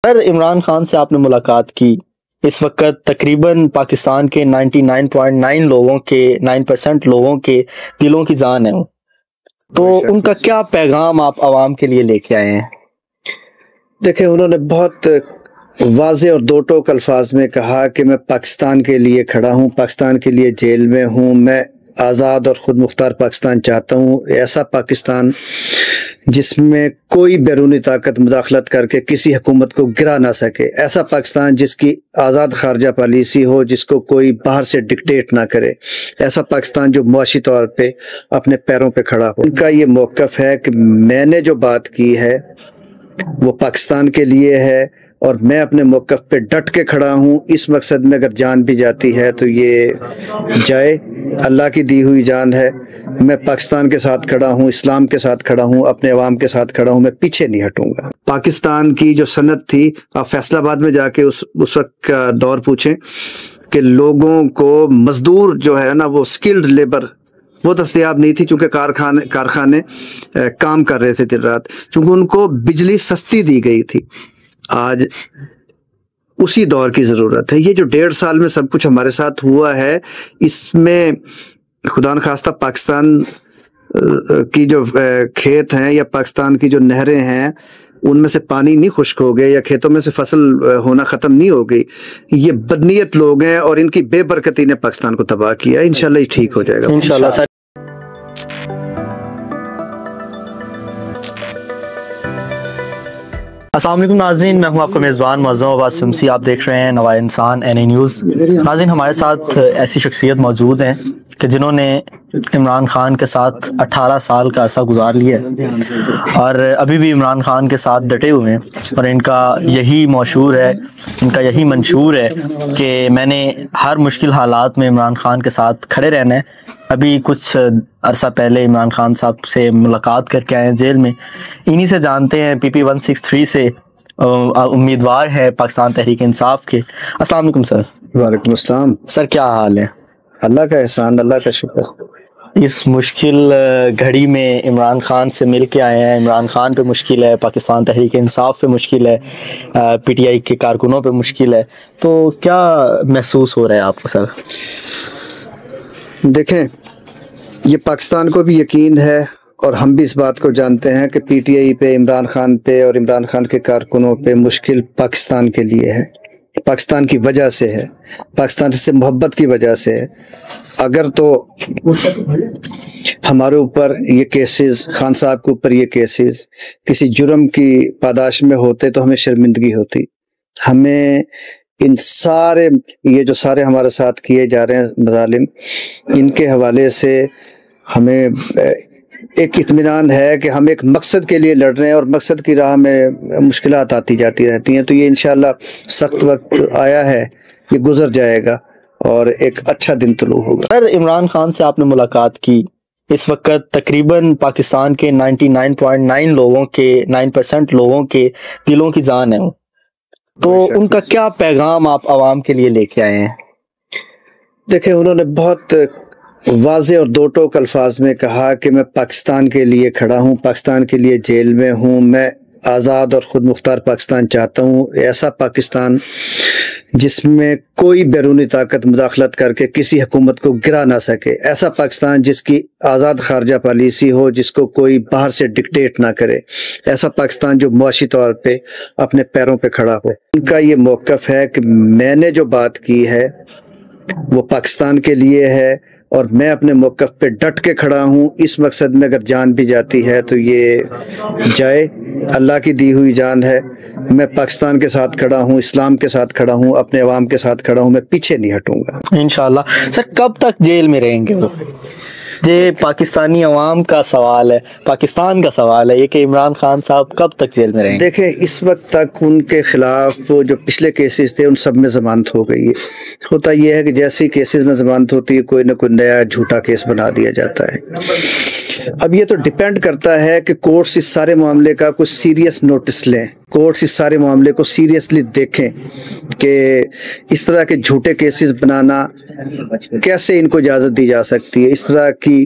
سر عمران خان سے آپ نے ملاقات کی، اس وقت تقریباً پاکستان کے 99.9 لوگوں کے 9% لوگوں کے دلوں کی جان ہے، تو ان کا کیا پیغام آپ عوام کے لیے لے کے آئے ہیں؟ دیکھیں، انہوں نے بہت واضح اور دو ٹوک الفاظ میں کہا کہ میں پاکستان کے لیے کھڑا ہوں، پاکستان کے لیے جیل میں ہوں، میں آزاد اور خود مختار پاکستان چاہتا ہوں، ایسا پاکستان جس میں کوئی بیرونی طاقت مداخلت کر کے کسی حکومت کو گرا نہ سکے، ایسا پاکستان جس کی آزاد خارجہ پالیسی ہو، جس کو کوئی باہر سے ڈکٹیٹ نہ کرے، ایسا پاکستان جو معاشی طور پہ اپنے پیروں پہ کھڑا ہو۔ ان کا یہ موقف ہے کہ میں نے جو بات کی ہے وہ پاکستان کے لیے ہے اور میں اپنے موقف پہ ڈٹ کے کھڑا ہوں۔ اس مقصد میں اگر جان بھی جاتی ہے تو یہ جائے، اللہ کی دی ہوئی جان ہے۔ میں پاکستان کے ساتھ کھڑا ہوں، اسلام کے ساتھ کھڑا ہوں، اپنے عوام کے ساتھ کھڑا ہوں، میں پیچھے نہیں ہٹوں گا۔ پاکستان کی جو صنعت تھی، آپ فیصل آباد میں جا کے اس وقت کا دور پوچھیں کہ لوگوں کو مزدور جو ہے نا، وہ سکلڈ لیبر وہ دستیاب نہیں تھی، چونکہ کارخانے کام کر رہے تھے دن رات، چونکہ ان کو بجلی سستی دی گئی تھی۔ آج اسی دور کی ضرورت ہے۔ یہ جو 1.5 سال میں سب کچھ ہمارے ساتھ ہوا ہے، اس میں خدا نخواستہ پاکستان کی جو کھیت ہیں یا پاکستان کی جو نہریں ہیں، ان میں سے پانی نہیں خشک ہو گئے یا کھیتوں میں سے فصل ہونا ختم نہیں ہو گئی۔ یہ بدنیت لوگ ہیں اور ان کی بے برکتی نے پاکستان کو تباہ کیا۔ انشاءاللہ یہ ٹھیک ہو جائے گا انشاءاللہ سر۔ السلام علیکم ناظرین، میں ہوں آپ کا میزبان معظم عباس شمسی، آپ دیکھ رہے ہیں نوائے انسان این ای نیوز۔ ناظرین، ہمارے ساتھ ایسی شخصیت موجود ہیں کہ جنہوں نے عمران خان کے ساتھ 18 سال کا عرصہ گزار لیا ہے اور ابھی بھی عمران خان کے ساتھ ڈٹے ہوئے ہیں، اور ان کا یہی منشور ہے، ان کا یہی منشور ہے کہ میں نے ہر مشکل حالات میں عمران خان کے ساتھ کھڑے رہنا ہے۔ ابھی کچھ عرصہ پہلے عمران خان صاحب سے ملاقات کر کے آئے ہیں جیل میں، انہی سے جانتے ہیں۔ پی پی 163 سے امیدوار ہے پاکستان تحریک انصاف کے۔ السلام علیکم سر۔ وعلیکم السلام۔ سر کیا حال ہے؟ اللہ کا احسان، اللہ کا شکر۔ اس مشکل گھڑی میں عمران خان سے مل کے آئے ہیں۔ عمران خان پہ مشکل ہے، پاکستان تحریک انصاف پہ مشکل ہے، پی ٹی آئی کے کارکنوں پہ مشکل ہے، تو کیا محسوس ہو رہا ہے آپ کو سر؟ دیکھیں، یہ پاکستان کو بھی یقین ہے اور ہم بھی اس بات کو جانتے ہیں کہ پی ٹی آئی پہ، عمران خان پہ اور عمران خان کے کارکنوں پہ مشکل پاکستان کے لیے ہے، پاکستان کی وجہ سے ہے، پاکستان سے محبت کی وجہ سے ہے۔ اگر تو ہمارے اوپر یہ کیسز، خان صاحب کے اوپر یہ کیسز کسی جرم کی پاداش میں ہوتے تو ہمیں شرمندگی ہوتی۔ ہمیں ان سارے یہ جو سارے ہمارے ساتھ کیے جا رہے ہیں مظالم، ان کے حوالے سے ہمیں ایک اطمینان ہے کہ ہم ایک مقصد کے لیے لڑ رہے ہیں اور مقصد کی راہ میں مشکلات آتی جاتی رہتی ہیں، تو یہ انشاءاللہ سخت وقت آیا ہے، یہ گزر جائے گا اور ایک اچھا دن طلوع ہوگا۔ سر عمران خان سے آپ نے ملاقات کی، اس وقت تقریباً پاکستان کے 99.9 لوگوں کے 9% لوگوں کے دلوں کی جان ہے، تو ان کا کیا پیغام آپ عوام کے لیے لے کے آئے ہیں؟ دیکھیں، انہوں نے بہت واضح اور دو ٹوک الفاظ میں کہا کہ میں پاکستان کے لیے کھڑا ہوں، پاکستان کے لیے جیل میں ہوں، میں آزاد اور خود مختار پاکستان چاہتا ہوں، ایسا پاکستان جس میں کوئی بیرونی طاقت مداخلت کر کے کسی حکومت کو گرا نہ سکے، ایسا پاکستان جس کی آزاد خارجہ پالیسی ہو، جس کو کوئی باہر سے ڈکٹیٹ نہ کرے، ایسا پاکستان جو معاشی طور پہ اپنے پیروں پہ کھڑا ہو۔ ان کا یہ موقف ہے کہ میں نے جو بات کی ہے وہ پاکستان کے لیے ہے اور میں اپنے موقف پہ ڈٹ کے کھڑا ہوں۔ اس مقصد میں اگر جان بھی جاتی ہے تو یہ جائے، اللہ کی دی ہوئی جان ہے۔ میں پاکستان کے ساتھ کھڑا ہوں، اسلام کے ساتھ کھڑا ہوں، اپنے عوام کے ساتھ کھڑا ہوں، میں پیچھے نہیں ہٹوں گا انشاءاللہ۔ سر کب تک جیل میں رہیں گے وہ؟ یہ پاکستانی عوام کا سوال ہے، پاکستان کا سوال ہے یہ کہ عمران خان صاحب کب تک جیل میں رہیں گے؟ دیکھیں، اس وقت تک ان کے خلاف وہ جو پچھلے کیسز تھے ان سب میں ضمانت ہو گئی ہے۔ ہوتا یہ ہے کہ جیسی کیسز میں ضمانت ہوتی ہے، کوئی نہ کوئی نیا جھوٹا کیس بنا دیا جاتا ہے۔ اب یہ تو ڈیپینڈ کرتا ہے کہ کورٹس اس سارے معاملے کا کچھ سیریس نوٹس لیں، کورٹس اس سارے معاملے کو سیریسلی دیکھیں کہ اس طرح کے جھوٹے کیسز بنانا کیسے ان کو اجازت دی جا سکتی ہے، اس طرح کی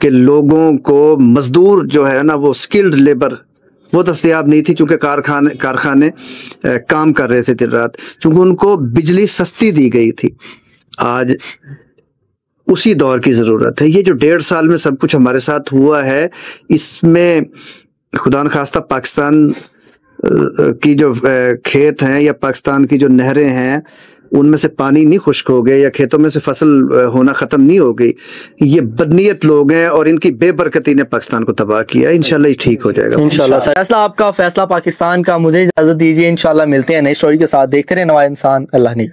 کہ لوگوں کو مزدور جو ہے نا وہ سکلڈ لیبر وہ دستیاب نہیں تھی، چونکہ کارخانے کام کر رہے تھے دن رات، چونکہ ان کو بجلی سستی دی گئی تھی۔ آج اسی دور کی ضرورت ہے۔ یہ جو 1.5 سال میں سب کچھ ہمارے ساتھ ہوا ہے، اس میں خدا نخواستہ پاکستان کی جو کھیت ہیں یا پاکستان کی جو نہریں ہیں ان میں سے پانی نہیں خشک ہو گئے یا کھیتوں میں سے فصل ہونا ختم نہیں ہو گئی، یہ بدنیت لوگ ہیں اور ان کی بے برکتی نے پاکستان کو تباہ کیا۔ انشاءاللہ یہ ٹھیک ہو جائے گا انشاءاللہ۔ فیصلہ آپ کا، فیصلہ پاکستان کا۔ مجھے اجازت دیجیے، انشاءاللہ ملتے ہیں نئی سٹوری کے ساتھ۔ دیکھتے رہے نوائے انسان۔ اللہ نے